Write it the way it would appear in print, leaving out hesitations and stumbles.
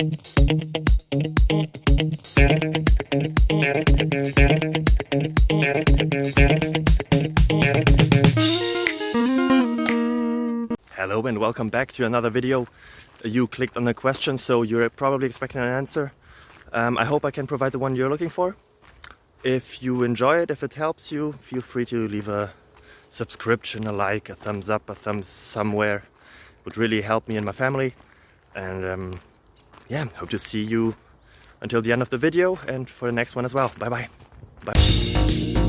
Hello and welcome back to another video. You clicked on a question, so you're probably expecting an answer. I hope I can provide the one you're looking for. If you enjoy it, if it helps you, feel free to leave a subscription, a like, a thumbs up, a thumbs somewhere. It would really help me and my family. And yeah, hope to see you until the end of the video and for the next one as well. Bye bye. Bye.